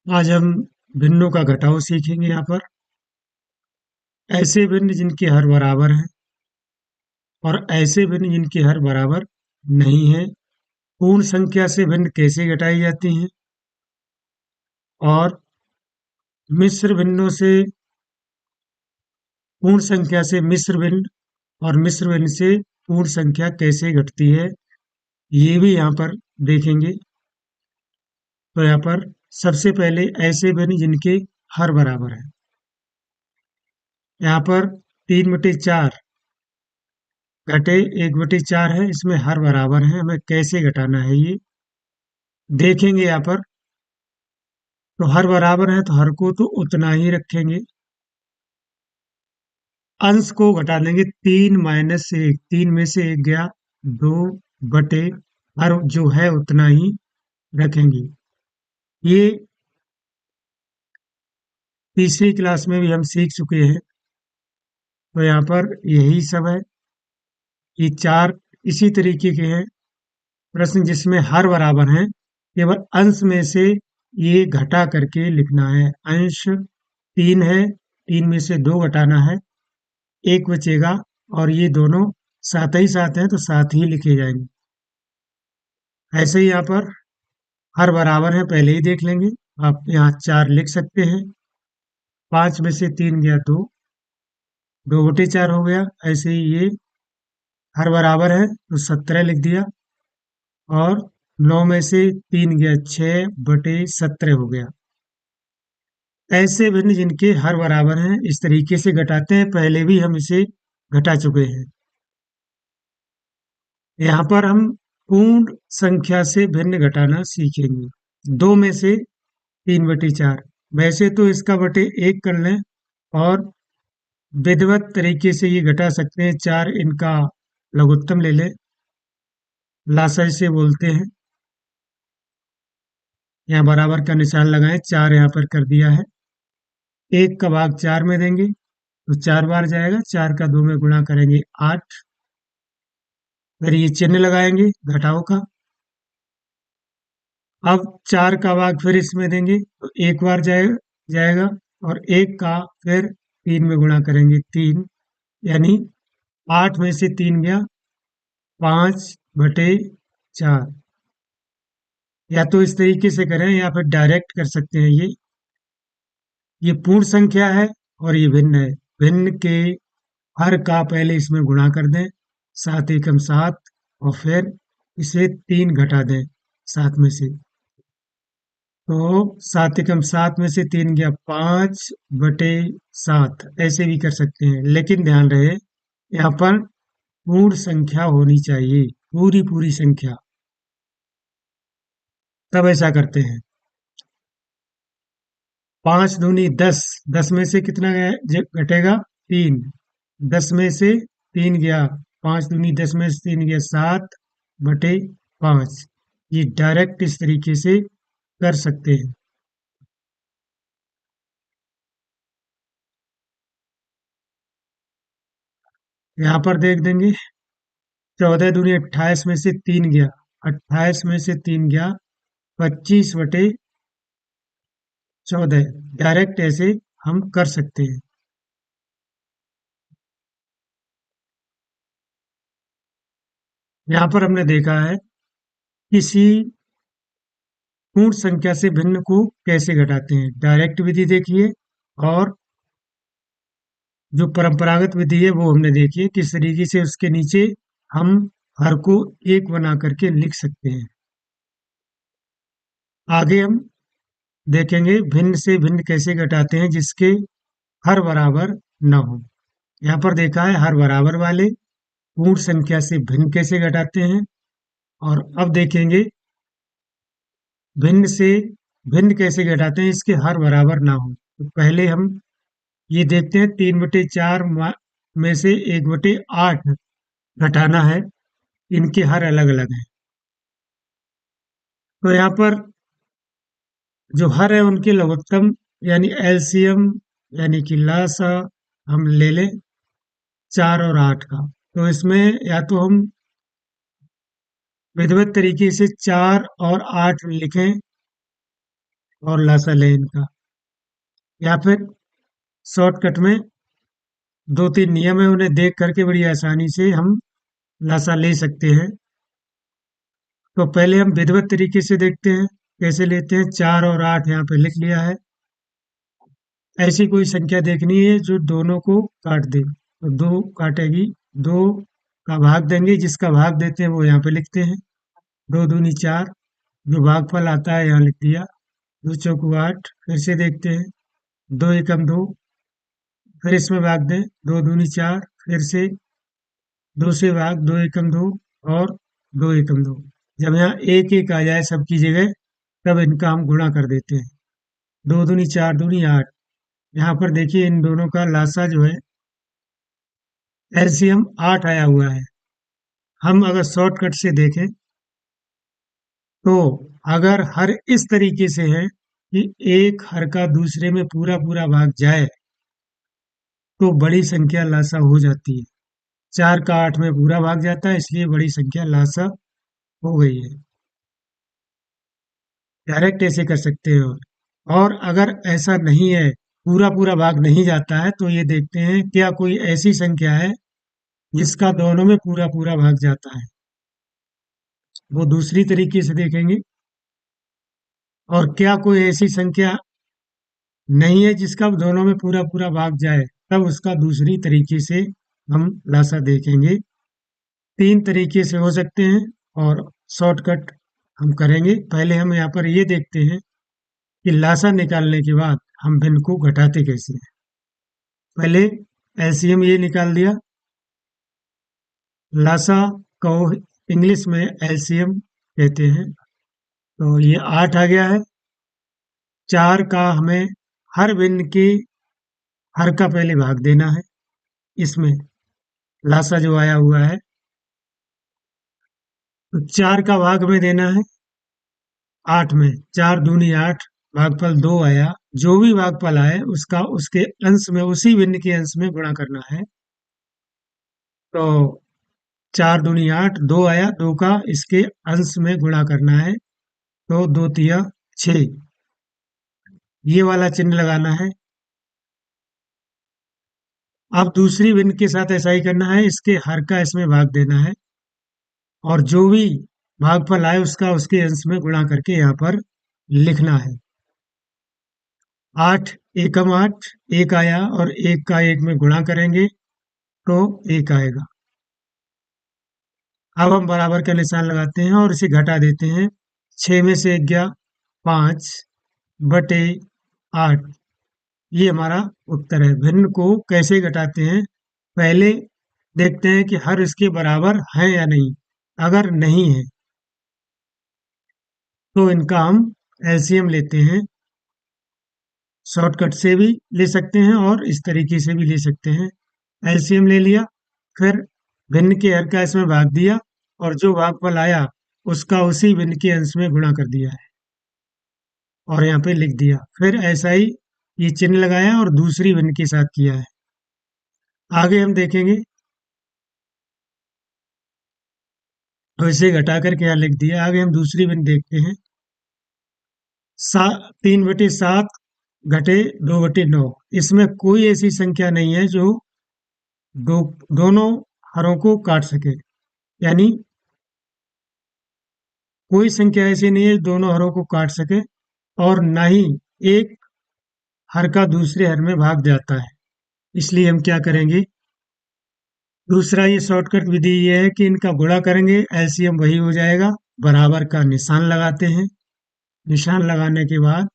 आज हम भिन्नों का घटाव सीखेंगे। यहाँ पर ऐसे भिन्न जिनके हर बराबर हैं और ऐसे भिन्न जिनके हर बराबर नहीं है। पूर्ण संख्या से भिन्न कैसे घटाई जाती हैं और मिश्र भिन्नों से पूर्ण संख्या से मिश्र भिन्न और मिश्र भिन्न से पूर्ण संख्या कैसे घटती है, ये भी यहाँ पर देखेंगे। तो यहाँ पर सबसे पहले ऐसे भिन्न जिनके हर बराबर है। यहाँ पर 3/4 घटे 1/4 है, इसमें हर बराबर है। हमें कैसे घटाना है ये देखेंगे। यहाँ पर तो हर बराबर है तो हर को तो उतना ही रखेंगे। अंश को घटा देंगे। 3 - 1, 3 में से 1 गया, 2 हर जो है उतना ही रखेंगे। ये तीसरी क्लास में भी हम सीख चुके हैं। तो यहाँ पर यही सब है। ये चार इसी तरीके के हैं प्रश्न जिसमें हर बराबर हैं। केवल अंश में से ये घटा करके लिखना है। अंश 3 है, 3 में से 2 घटाना है, 1 बचेगा और ये दोनों साथ ही साथ हैं तो साथ ही लिखे जाएंगे। ऐसे ही यहाँ पर हर बराबर है, पहले ही देख लेंगे। आप यहाँ 4 लिख सकते हैं। 5 में से 3 गया, 2 हो गया। ऐसे ही ये हर बराबर है तो 17 लिख दिया और 9 में से 3 गया, 6/17 हो गया। ऐसे भिन्न जिनके हर बराबर हैं इस तरीके से घटाते हैं। पहले भी हम इसे घटा चुके हैं। यहाँ पर हम पूर्ण संख्या से भिन्न घटाना सीखेंगे। 2 में से 3/4, वैसे तो इसका बटे 1 कर लें और विधिवत तरीके से ये घटा सकते हैं। 4 इनका लघुत्तम ले लें, लासाई से बोलते हैं। यहाँ बराबर का निशान लगाएं, 4 यहाँ पर कर दिया है। 1 का भाग 4 में देंगे तो 4 बार जाएगा। 4 का 2 में गुणा करेंगे, 8। फिर ये चिन्ह लगाएंगे घटाव का। अब 4 का भाग फिर इसमें देंगे तो 1 बार जाएगा और 1 का फिर 3 में गुणा करेंगे, 3। यानी 8 में से 3 गया, 5/4। या तो इस तरीके से करें या फिर डायरेक्ट कर सकते हैं। ये पूर्ण संख्या है और ये भिन्न है। भिन्न के हर का पहले इसमें गुणा कर दें, 7 एकम 7, और फिर इसे 3 घटा दें 7 में से। तो 7 एकम 7 में से 3 गया, 5/7। ऐसे भी कर सकते हैं, लेकिन ध्यान रहे यहाँ पर पूर्ण संख्या होनी चाहिए, पूरी पूरी संख्या, तब ऐसा करते हैं। 5 दूनी 10, 10 में से कितना घटेगा, 3। 10 में से 3 गया, 5 दूनी 10 में से 3 गया, 7/5। ये डायरेक्ट इस तरीके से कर सकते हैं। यहाँ पर देख देंगे। 14 दूनी 28 में से 3 गया, 28 में से 3 गया, 25/14। डायरेक्ट ऐसे हम कर सकते हैं। यहाँ पर हमने देखा है किसी पूर्ण संख्या से भिन्न को कैसे घटाते हैं। डायरेक्ट विधि देखिए और जो परंपरागत विधि है वो हमने देखी है। किस तरीके से उसके नीचे हम हर को 1 बना करके लिख सकते हैं। आगे हम देखेंगे भिन्न से भिन्न कैसे घटाते हैं जिसके हर बराबर न हो। यहाँ पर देखा है हर बराबर वाले पूर्ण संख्या से भिन्न कैसे घटाते हैं। और अब देखेंगे भिन्न से भिन्न कैसे घटाते हैं इसके हर बराबर ना हो। तो पहले हम ये देखते हैं, 3/4 में से 1/8 घटाना है। इनके हर अलग अलग हैं। तो यहाँ पर जो हर है उनके लघुत्तम यानी एलसीएम यानी कि लासा हम ले लें 4 और 8 का। तो इसमें या तो हम विधिवत तरीके से 4 और 8 लिखें और लासा लें इनका। या फिर शॉर्टकट में दो तीन नियम है, उन्हें देख करके बड़ी आसानी से हम लासा ले सकते हैं। तो पहले हम विधिवत तरीके से देखते हैं कैसे लेते हैं। 4 और 8 यहाँ पे लिख लिया है। ऐसी कोई संख्या देखनी है जो दोनों को काट दे, तो 2 काटेगी। 2 का भाग देंगे, जिसका भाग देते हैं वो यहाँ पे लिखते हैं। 2 दूनी 4, जो भागफल आता है यहाँ लिख दिया। 2 चौकू 8, फिर से देखते हैं। 2 एकम 2, फिर इसमें भाग दें। 2 दूनी 4, फिर से 2 से भाग, 2 एकम 2 और 2 एकम 2। जब यहाँ एक एक आ जाए सबकी जगह, तब इनका हम गुणा कर देते हैं। 2 दूनी 4 दूनी 8। यहाँ पर देखिए इन दोनों का लासा जो है एलसीएम 8 आया हुआ है। हम अगर शॉर्टकट से देखें तो अगर हर इस तरीके से है कि एक हर का दूसरे में पूरा पूरा भाग जाए, तो बड़ी संख्या लासा हो जाती है। 4 का 8 में पूरा भाग जाता है, इसलिए बड़ी संख्या लासा हो गई है। डायरेक्ट ऐसे कर सकते हैं। और अगर ऐसा नहीं है, पूरा पूरा भाग नहीं जाता है, तो ये देखते हैं क्या कोई ऐसी संख्या है जिसका दोनों में पूरा पूरा भाग जाता है। वो दूसरी तरीके से देखेंगे। और क्या कोई ऐसी संख्या नहीं है जिसका दोनों में पूरा पूरा भाग जाए, तब उसका दूसरी तरीके से हम लासा देखेंगे। 3 तरीके से हो सकते हैं और शॉर्टकट हम करेंगे। पहले हम यहाँ पर ये देखते हैं कि लासा निकालने के बाद हम भिन्न को घटाते कैसे हैं। पहले एलसीएम ये निकाल दिया। लासा को इंग्लिश में एलसीएम कहते हैं। तो ये 8 आ गया है। 4 का हमें हर भिन्न के हर का पहले भाग देना है। इसमें लासा जो आया हुआ है, तो 4 का भाग में देना है 8 में। 4 दूनी 8, भागफल 2 आया। जो भी भागफल आए उसका उसके अंश में, उसी भिन्न के अंश में गुणा करना है। तो 4 दूनी 8, 2 आया, 2 का इसके अंश में गुणा करना है। तो 2 तिया 6, ये वाला चिन्ह लगाना है। अब दूसरी भिन्न के साथ ऐसा ही करना है, इसके हर का इसमें भाग देना है और जो भी भागफल आए उसका उसके अंश में गुणा करके यहाँ पर लिखना है। 8 एकम 8, 1 आया और 1 का 1 में गुणा करेंगे तो 1 आएगा। अब हम बराबर का निशान लगाते हैं और इसे घटा देते हैं। 6 में से 1 गया 5 बटे 8, ये हमारा उत्तर है। भिन्न को कैसे घटाते हैं, पहले देखते हैं कि हर इसके बराबर है या नहीं। अगर नहीं है तो इनका हम एलसीएम लेते हैं। शॉर्टकट से भी ले सकते हैं और इस तरीके से भी ले सकते हैं। एलसीएम ले लिया, फिर भिन्न के हर का इसमें भाग दिया और जो भागफल आया उसका उसी भिन्न के अंश में गुणा कर दिया है और यहाँ पे लिख दिया। फिर ऐसा ही ये चिन्ह लगाया और दूसरी भिन्न के साथ किया है। आगे हम देखेंगे तो इसे घटा करके यहाँ लिख दिया। आगे हम दूसरी भिन्न देखते हैं। 3/7 घटे 2/9, इसमें कोई ऐसी संख्या नहीं है जो दो दोनों हरों को काट सके। यानी कोई संख्या ऐसी नहीं है दोनों हरों को काट सके, और ना ही एक हर का दूसरे हर में भाग जाता है। इसलिए हम क्या करेंगे, दूसरा ये शॉर्टकट विधि ये है कि इनका गुणा करेंगे, एलसीएम वही हो जाएगा। बराबर का निशान लगाते हैं। निशान लगाने के बाद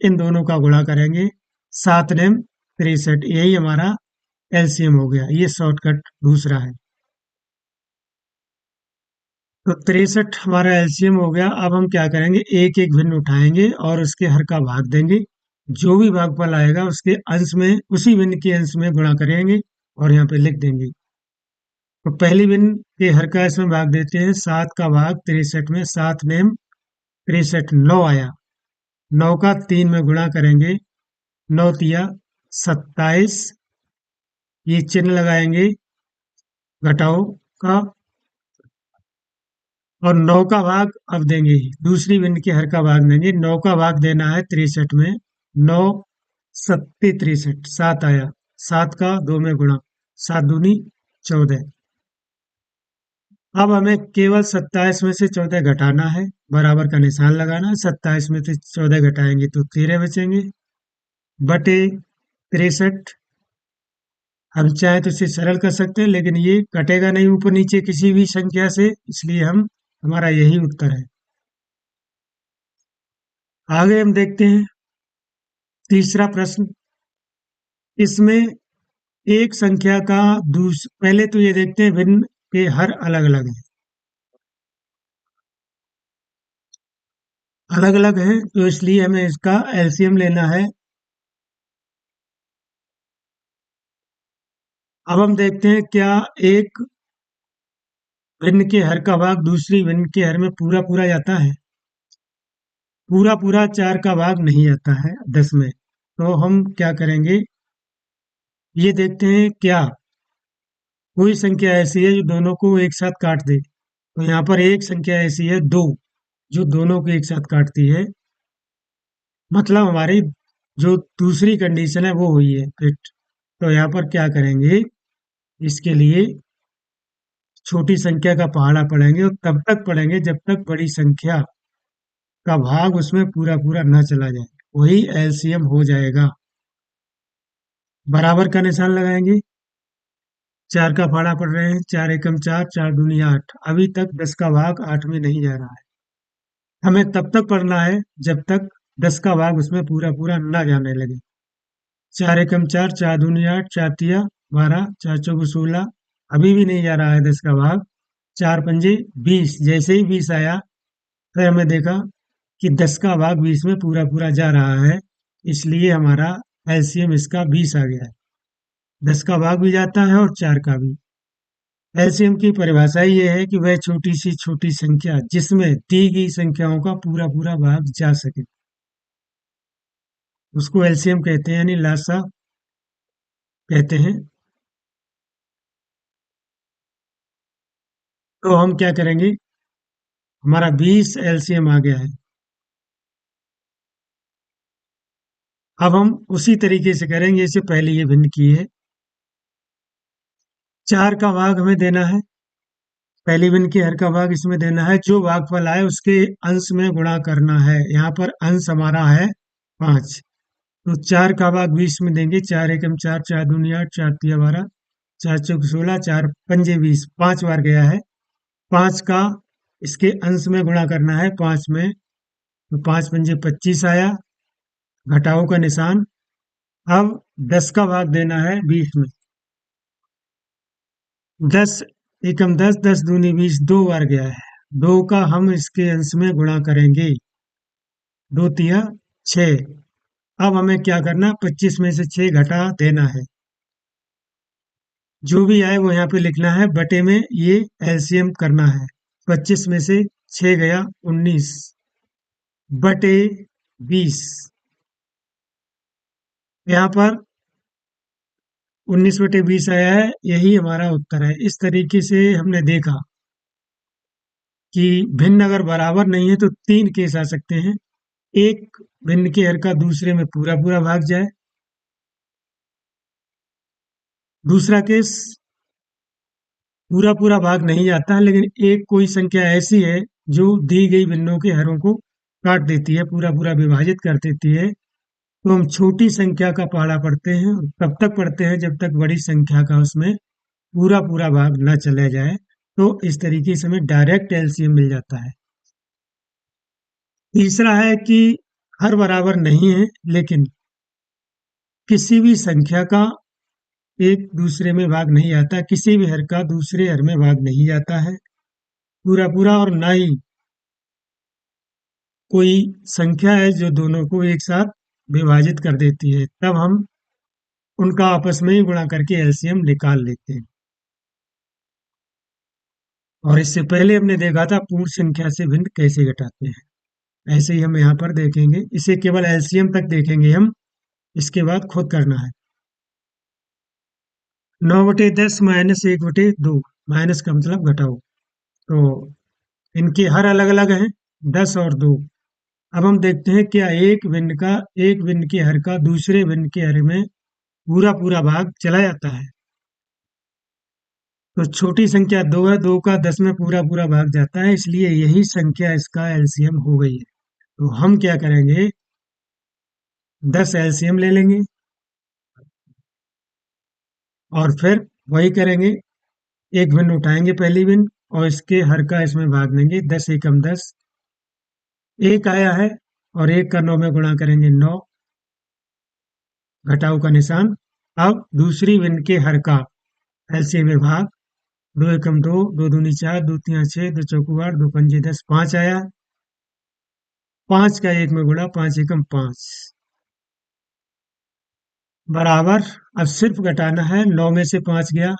इन दोनों का गुणा करेंगे। 7 नेम 63, यही हमारा एलसीएम हो गया। ये शॉर्टकट दूसरा है। तो 63 हमारा एलसीएम हो गया। अब हम क्या करेंगे, एक एक भिन्न उठाएंगे और उसके हर का भाग देंगे। जो भी भागफल आएगा उसके अंश में, उसी भिन्न के अंश में गुणा करेंगे और यहाँ पे लिख देंगे। तो पहली भिन्न के हर का इसमें भाग देते हैं। 7 का भाग 63 में, 7 नेम 63, 9 आया। 9 का 3 में गुणा करेंगे। 9 तिया 27, ये चिन्ह लगाएंगे घटाओ का। और 9 का भाग अब देंगे, दूसरी भिन्न के हर का भाग देंगे। 9 का भाग देना है 63 में। 9 सत्ते 63, 7 आया। 7 का 2 में गुणा, 7 दूनी 14। अब हमें केवल 27 में से 14 घटाना है, बराबर का निशान लगाना है। 27 में से 14 घटाएंगे तो 13 बचेंगे, बटे 63। हम चाहे तो इसे सरल कर सकते हैं, लेकिन ये कटेगा नहीं ऊपर नीचे किसी भी संख्या से, इसलिए हमारा यही उत्तर है। आगे हम देखते हैं तीसरा प्रश्न। इसमें एक संख्या का पहले तो ये देखते हैं भिन्न के हर अलग अलग है। अलग अलग है तो इसलिए हमें इसका एलसीएम लेना है। अब हम देखते हैं क्या एक भिन्न के हर का भाग दूसरी भिन्न के हर में पूरा पूरा जाता है। पूरा पूरा 4 का भाग नहीं आता है 10 में। तो हम क्या करेंगे, ये देखते हैं क्या कोई संख्या ऐसी है जो दोनों को एक साथ काट दे। तो यहाँ पर एक संख्या ऐसी है 2, जो दोनों को एक साथ काटती है। मतलब हमारी जो दूसरी कंडीशन है वो हुई है फिट। तो यहाँ पर क्या करेंगे, इसके लिए छोटी संख्या का पहाड़ा पढ़ेंगे, और तब तक पढ़ेंगे जब तक बड़ी संख्या का भाग उसमें पूरा पूरा न चला जाए, वही एलसीएम हो जाएगा। बराबर का निशान लगाएंगे। 4 का पहाड़ा पढ़ रहे हैं, 4 एकम 4, 4 दूनी 8। अभी तक 10 का भाग 8 में नहीं जा रहा है। हमें तब तक पढ़ना है जब तक 10 का भाग उसमें पूरा पूरा न जाने लगे। 4 एकम 4, 4 दूनी 8, 4 तिया 12, 4 चौको 16। अभी भी नहीं जा रहा है 10 का भाग। 4 पंजे 20। जैसे ही 20 आया फिर हमें देखा कि 10 का भाग 20 में पूरा पूरा जा रहा है, इसलिए हमारा एलसीएम इसका 20 आ गया है। 10 का भाग भी जाता है और 4 का भी। एलसीएम की परिभाषा ये है कि वह छोटी सी छोटी संख्या जिसमें दी गई संख्याओं का पूरा पूरा भाग जा सके, उसको एलसीएम कहते हैं, यानी लासा कहते हैं। तो हम क्या करेंगे, हमारा 20 एलसीएम आ गया है। अब हम उसी तरीके से करेंगे जैसे पहले ये भिन्न की है। 4 का भाग हमें देना है, पहली भिन्न के हर का भाग इसमें देना है। जो भागफल आए उसके अंश में गुणा करना है। यहाँ पर अंश हमारा है 5। तो 4 का भाग 20 में देंगे। 4 एकम 4, 4 दूनी 8, 4 तिया 12, 4 चौक 16, 4 पंजे 20। 5 बार गया है। 5 का इसके अंश में गुणा करना है 5 में। तो 5 पंजे 25 आया, घटाओ का निशान। अब 10 का भाग देना है 20 में। 10 एकम 10, 10 दूनी 20, 2 बार गया है। 2 का हम इसके अंश में गुणा करेंगे, 2 तिया 6। अब हमें क्या करना है, 25 में से 6 घटा देना है। जो भी आए वो यहाँ पे लिखना है, बटे में ये एलसीएम करना है। 25 में से 6 गया 19, बटे 20। यहाँ पर 19 बटे 20 आया है, यही हमारा उत्तर है। इस तरीके से हमने देखा कि भिन्न अगर बराबर नहीं है तो 3 केस आ सकते हैं। एक भिन्न के हर का दूसरे में पूरा पूरा भाग जाए। दूसरा केस पूरा पूरा भाग नहीं जाता है, लेकिन एक कोई संख्या ऐसी है जो दी गई भिन्नों के हरों को काट देती है, पूरा पूरा विभाजित कर देती है। तो हम छोटी संख्या का पहाड़ा पढ़ते हैं, और तब तक पढ़ते हैं जब तक बड़ी संख्या का उसमें पूरा पूरा भाग न चला जाए। तो इस तरीके से हमें डायरेक्ट एलसीएम मिल जाता है। तीसरा है कि हर बराबर नहीं है, लेकिन किसी भी संख्या का एक दूसरे में भाग नहीं आता, किसी भी हर का दूसरे हर में भाग नहीं जाता है पूरा पूरा, और ना ही कोई संख्या है जो दोनों को एक साथ विभाजित कर देती है। तब हम उनका आपस में ही गुणा करके एलसीएम निकाल लेते हैं। और इससे पहले हमने देखा था पूर्ण संख्या से भिन्न कैसे घटाते हैं। ऐसे ही हम यहाँ पर देखेंगे, इसे केवल एलसीएम तक देखेंगे हम, इसके बाद खुद करना है। 9 बटे 10 माइनस 1 बटे 2, माइनस का मतलब घटाओ। तो इनके हर अलग अलग हैं 10 और 2। अब हम देखते हैं क्या एक भिन्न के हर का दूसरे भिन्न के हर में पूरा पूरा भाग चला जाता है। तो छोटी संख्या 2 है, 2 का 10 में पूरा पूरा भाग जाता है, इसलिए यही संख्या इसका एलसीएम हो गई है। तो हम क्या करेंगे, 10 एलसीएम ले लेंगे और फिर वही करेंगे, एक भिन्न उठाएंगे पहली भिन्न और इसके हर का इसमें भाग देंगे। 10 एकम 10, एक आया है और एक का 9 में गुणा करेंगे 9, घटाव का निशान। अब दूसरी भिन्न के हर का एलसीएम में भाग, 2 एकम 2, 2 दूनी 4, 2 तिया 6, 2 चौको 8, 2 पंजे 10, 5 आया। 5 का 1 में गुणा, 5 एकम 5 बराबर। अब सिर्फ घटाना है, 9 में से 5 गया,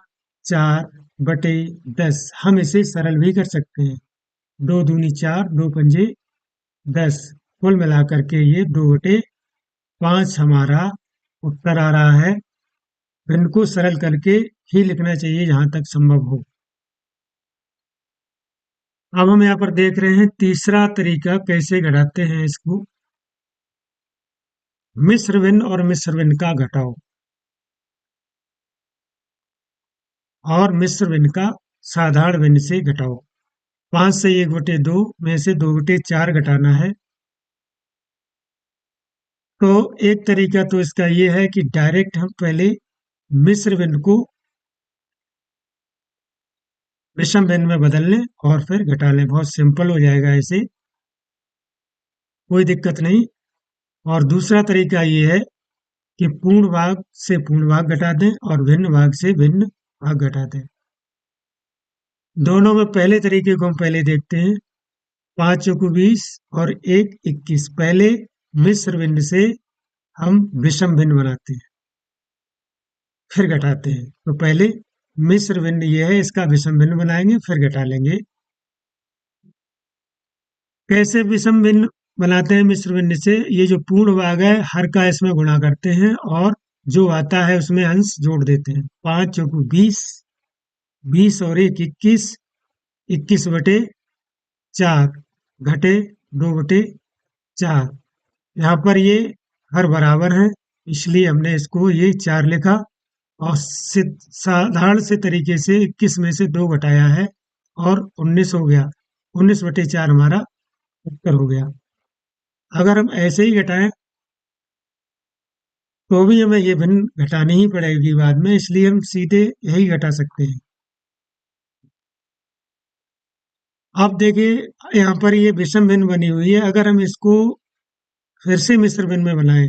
4/10। हम इसे सरल भी कर सकते हैं, 2 दूनी 4, 2 पंजे 10, कुल मिलाकर के ये 2/5 हमारा उत्तर आ रहा है। इनको सरल करके ही लिखना चाहिए जहां तक संभव हो। अब हम यहाँ पर देख रहे हैं तीसरा तरीका कैसे घटाते हैं इसको, मिश्र भिन्न और मिश्र भिन्न का घटाव और मिश्र भिन्न का साधारण भिन्न से घटाओ। 5 से 1/2 में से 2/4 घटाना है। तो एक तरीका तो इसका ये है कि डायरेक्ट हम पहले मिश्र भिन्न को विषम भिन्न में बदल लें और फिर घटा लें, बहुत सिंपल हो जाएगा, ऐसे कोई दिक्कत नहीं। और दूसरा तरीका ये है कि पूर्ण भाग से पूर्ण भाग घटा दें और भिन्न भाग से भिन्न भाग घटा दें। दोनों में पहले तरीके को हम पहले देखते हैं। 5 चौको 20 और 1 21। पहले मिश्र भिन्न से हम विषम भिन्न बनाते हैं फिर घटाते हैं। तो पहले मिश्र भिन्न ये है, इसका विषम भिन्न बनाएंगे फिर घटा लेंगे। कैसे विषम भिन्न बनाते हैं मिश्र भिन्न से, ये जो पूर्ण भाग है हर का इसमें गुणा करते हैं और जो आता है उसमें अंश जोड़ देते हैं। 5 चौको 20, 20 और 1 21, 21/4 घटे 2/4। यहाँ पर ये हर बराबर है, इसलिए हमने इसको ये 4 लिखा और साधारण से तरीके से 21 में से 2 घटाया है और 19 हो गया। 19/4 हमारा उत्तर हो गया। अगर हम ऐसे ही घटाएं तो भी हमें ये भिन्न घटानी ही पड़ेगी बाद में, इसलिए हम सीधे यही घटा सकते हैं। अब देखिए यहाँ पर ये विषम भिन्न बनी हुई है, अगर हम इसको फिर से मिश्र भिन्न में बनाएं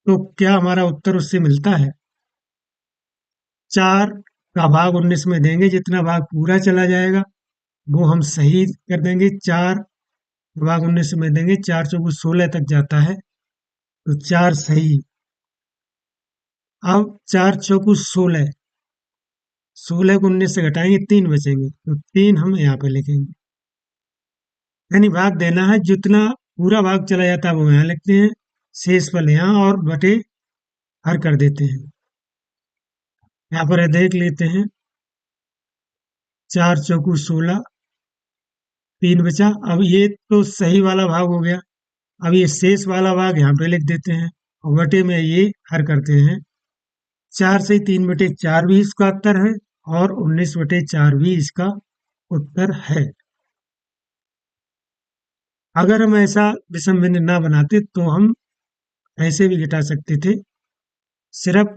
तो क्या हमारा उत्तर उससे मिलता है। 4 का भाग 19 में देंगे, जितना भाग पूरा चला जाएगा वो हम सही कर देंगे। 4 भाग 19 में देंगे, 4 चौको 16 तक जाता है तो 4 सही। अब 4 चौको 16, 16 को 19 से घटाएंगे 3 बचेंगे, तो 3 हम यहाँ पे लिखेंगे। यानी भाग देना है, जितना पूरा भाग चला जाता है वो यहाँ लिखते हैं, शेष पल यहाँ और बटे हर कर देते हैं। यहाँ पर देख लेते हैं, 4 चौको 16, 3 बचा। अब ये तो सही वाला भाग हो गया, अब ये शेष वाला भाग यहाँ पे लिख देते हैं और बटे में ये हर करते हैं। 4 से 3/4 भी इसका उत्तर है और 19/4 भी इसका उत्तर है। अगर हम ऐसा विषम भिन्न ना बनाते तो हम ऐसे भी घटा सकते थे, सिर्फ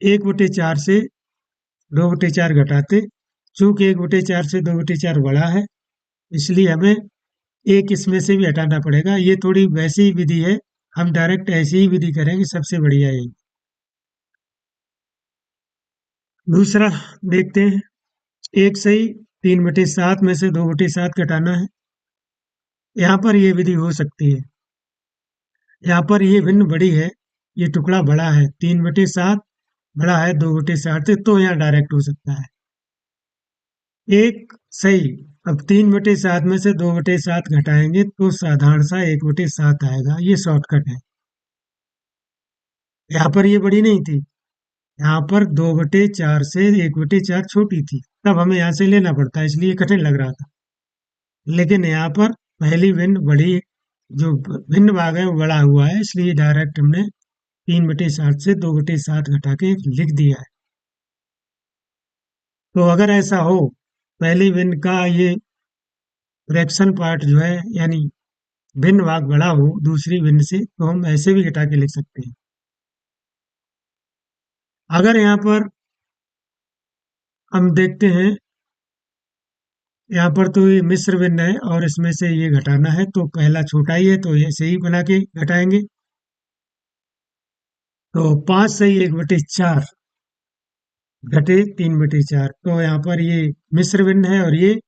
1/4 से 2/4 घटाते। चूंकि 1/4 से 2/4 बड़ा है, इसलिए हमें एक इसमें से भी हटाना पड़ेगा। ये थोड़ी वैसी ही विधि है, हम डायरेक्ट ऐसी ही विधि करेंगे, सबसे बढ़िया यही। दूसरा देखते हैं, एक सही 3/7 में से 2/7 घटाना है। यहाँ पर यह विधि हो सकती है, यहाँ पर ये भिन्न बड़ी है, ये टुकड़ा बड़ा है, 3/7 बड़ा है 2/7 से, तो यहाँ डायरेक्ट हो सकता है। एक सही, अब 3/7 में से 2/7 घटाएंगे तो साधारण सा 1/7 आएगा, ये शॉर्टकट है। यहाँ पर ये बड़ी नहीं थी, यहाँ पर 2/4 से 1/4 छोटी थी, तब हमें यहाँ से लेना पड़ता है, इसलिए कठिन लग रहा था। लेकिन यहाँ पर पहली भिन्न बड़ी, जो भिन्न भाग है वो बड़ा हुआ है, इसलिए डायरेक्ट हमने 3/7 से 2/7 घटा के लिख दिया है। तो अगर ऐसा हो, पहली भिन्न का ये फ्रैक्शन पार्ट जो है, यानी भिन्न भाग बड़ा हो दूसरी भिन्न से, तो हम ऐसे भी घटा के लिख सकते हैं। अगर यहाँ पर हम देखते हैं, यहाँ पर तो ये मिश्र भिन्न है और इसमें से ये घटाना है, तो पहला छोटा ही है तो ऐसे ही बना के घटाएंगे। तो 5 से 1/4 घटे 3/4, तो यहाँ पर ये मिश्र भिन्न है और ये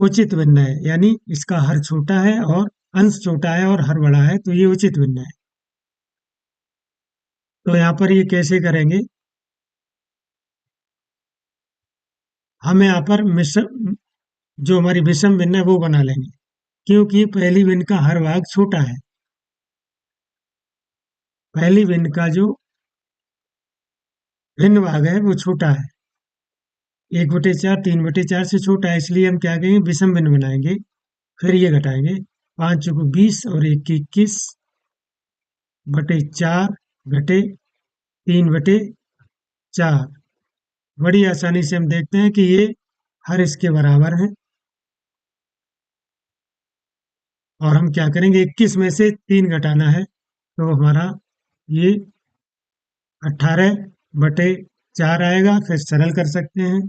उचित भिन्न है, यानी इसका हर छोटा है और अंश छोटा है और हर बड़ा है, तो ये उचित भिन्न है। तो यहाँ पर ये कैसे करेंगे, हम यहाँ पर मिश्र, जो हमारी विषम भिन्न है वो बना लेंगे, क्योंकि पहली भिन्न का हर भाग छोटा है। पहली भिन्न का जो भिन्न भाग है वो छोटा है, 1/4 3/4 से छोटा है, इसलिए हम क्या करेंगे, विषम भिन्न बनाएंगे। फिर ये घटाएंगे, 5 चौको 20 और 1 21/4 घटे 3/4। बड़ी आसानी से हम देखते हैं कि ये हर इसके बराबर है, और हम क्या करेंगे, 21 में से 3 घटाना है, तो हमारा ये 18/4 आएगा। फिर सरल कर सकते हैं,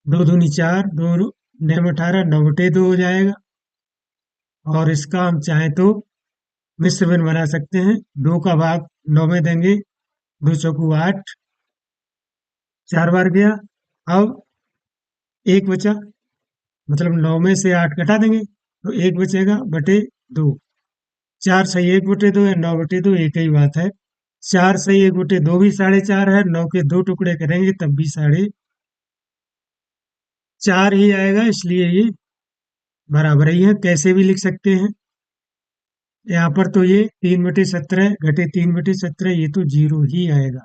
2 दूनी 4, 2 9 18, 9/2 हो जाएगा। और इसका हम चाहें तो मिश्र भिन्न बना सकते हैं, 2 का भाग 9 में देंगे, 2 चौको 8, 4 बार गया। अब 1 बचा, मतलब 9 में से 8 घटा देंगे, तो 1 बचेगा बटे 2। 4 सही 1/2 है, 9/2 एक ही बात है। 4 सही 1/2 भी 4.5 है, 9 के 2 टुकड़े करेंगे तब भी 4.5 ही आएगा, इसलिए ये बराबर ही है। कैसे भी लिख सकते हैं, यहाँ पर तो ये 3/17 घटे 3/17, ये तो 0 ही आएगा।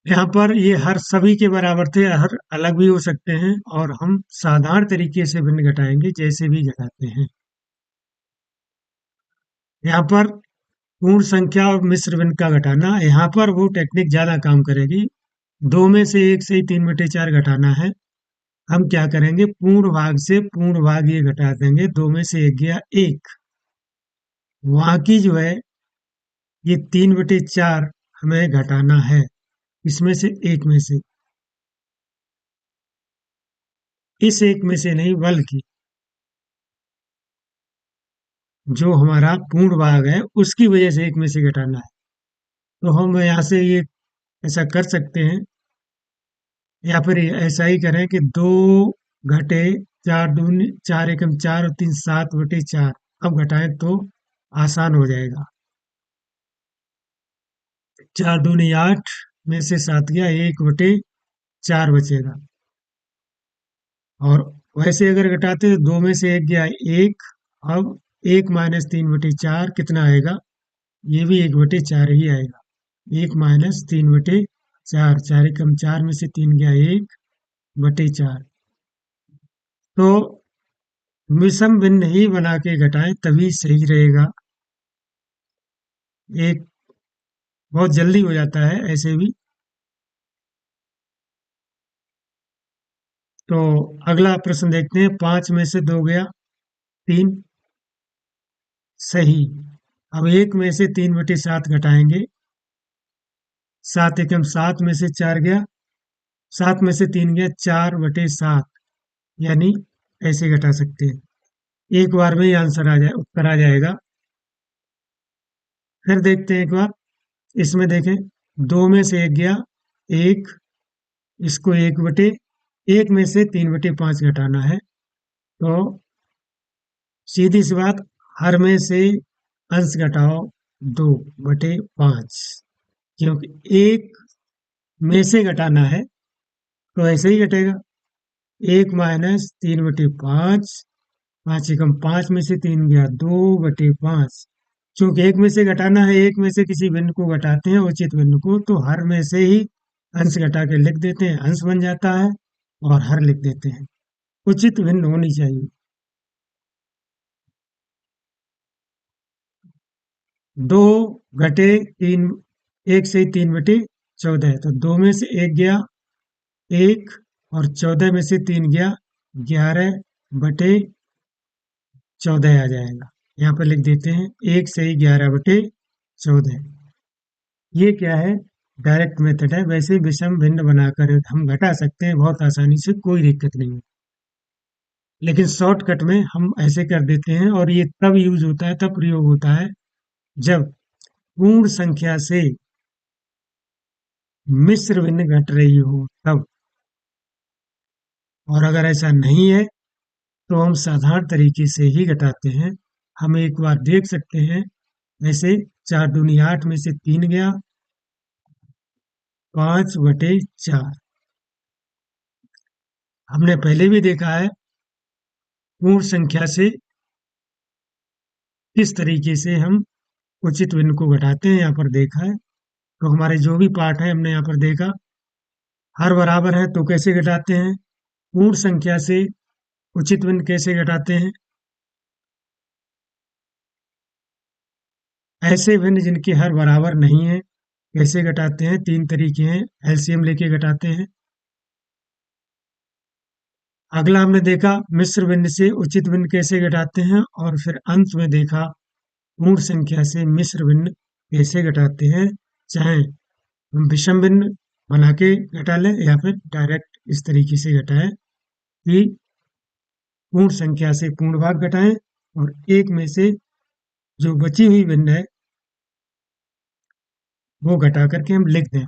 यहाँ पर ये हर सभी के बराबर थे, हर अलग भी हो सकते हैं, और हम साधारण तरीके से भिन्न घटाएंगे जैसे भी घटाते हैं। यहाँ पर पूर्ण संख्या और मिश्र भिन्न का घटाना, यहाँ पर वो टेक्निक ज्यादा काम करेगी। 2 में से 1 से ही 3/4 घटाना है। हम क्या करेंगे, पूर्ण भाग से पूर्ण भाग ये घटा देंगे, 2 में से 1 गया 1। वहां की जो है ये 3/4 हमें घटाना है, इसमें से 1 में से, इस 1 में से नहीं, बल्कि जो हमारा पूर्ण भाग है उसकी वजह से 1 में से घटाना है। तो हम यहाँ से ये ऐसा कर सकते हैं, या फिर ऐसा ही करें कि 2 घटे 4 दूनी 4 एकम 4 और 3 7/4। अब घटाएं तो आसान हो जाएगा। 4 दूनी 8 में से 7 गया, 1/4 बचेगा। और वैसे अगर घटाते तो 2 में से 1 गया 1। अब 1 माइनस 3/4 कितना आएगा, ये भी 1/4 ही आएगा। 1 माइनस 3/4, 4 एकम 4 में से 3 गया 1/4। तो विषम भिन्न ही बना के घटाएं तभी सही रहेगा। एक बहुत जल्दी हो जाता है ऐसे भी। तो अगला प्रश्न देखते हैं, 5 में से 2 गया 3, सही। अब 1 में से 3/7 घटाएंगे, 7 एकम 7 में से 4 गया, 7 में से 3 गया, 4/7, यानी ऐसे घटा सकते हैं। एक बार में ही आंसर आ जाए, उत्तर आ जाएगा। फिर देखते हैं एक बार, इसमें देखें, 2 में से 1 गया 1, इसको 1 में से 3/5 घटाना है, तो सीधी सी बात, हर में से अंश घटाओ 2/5, क्योंकि 1 में से घटाना है तो ऐसे ही घटेगा। 1 माइनस 3/5 5 एकम 5 में से 3 गया, 2/5। चूंकि एक में से घटाना है, एक में से किसी भिन्न को घटाते हैं उचित भिन्न को, तो हर में से ही अंश घटा के लिख देते हैं, अंश बन जाता है और हर लिख देते हैं। उचित भिन्न होनी चाहिए। 2/3, 1 से 3/14, तो 2 में से 1 गया 1, और 14 में से 3 गया 11/14 आ जाएगा। यहाँ पर लिख देते हैं 1 से ही 11/14। ये क्या है? डायरेक्ट मेथड है। वैसे विषम भिन्न बनाकर हम घटा सकते हैं बहुत आसानी से, कोई दिक्कत नहीं है। लेकिन शॉर्टकट में हम ऐसे कर देते हैं, और ये तब यूज होता है, तब प्रयोग होता है जब पूर्ण संख्या से मिश्र भिन्न घट रही हो तब। और अगर ऐसा नहीं है तो हम साधारण तरीके से ही घटाते हैं। हम एक बार देख सकते हैं। ऐसे 4 दूनी 8 में से 3 गया 5/4। हमने पहले भी देखा है पूर्ण संख्या से किस तरीके से हम उचित भिन्न को घटाते हैं, यहाँ पर देखा है। तो हमारे जो भी पार्ट है हमने यहाँ पर देखा। हर बराबर है तो कैसे घटाते हैं, पूर्ण संख्या से उचित भिन्न कैसे घटाते हैं। ऐसे भिन्न जिनके हर बराबर नहीं है कैसे घटाते हैं, 3 तरीके हैं। एलसीएम लेके घटाते हैं। अगला हमने देखा मिश्र भिन्न से उचित भिन्न कैसे घटाते हैं, और फिर अंत में देखा पूर्ण संख्या से मिश्र भिन्न कैसे घटाते हैं। चाहे हम विषम भिन्न बना के घटा लें या फिर डायरेक्ट इस तरीके से घटाएं कि पूर्ण संख्या से पूर्ण भाग घटाएं और एक में से जो बची हुई भिन्न है वो घटा करके हम लिख दें।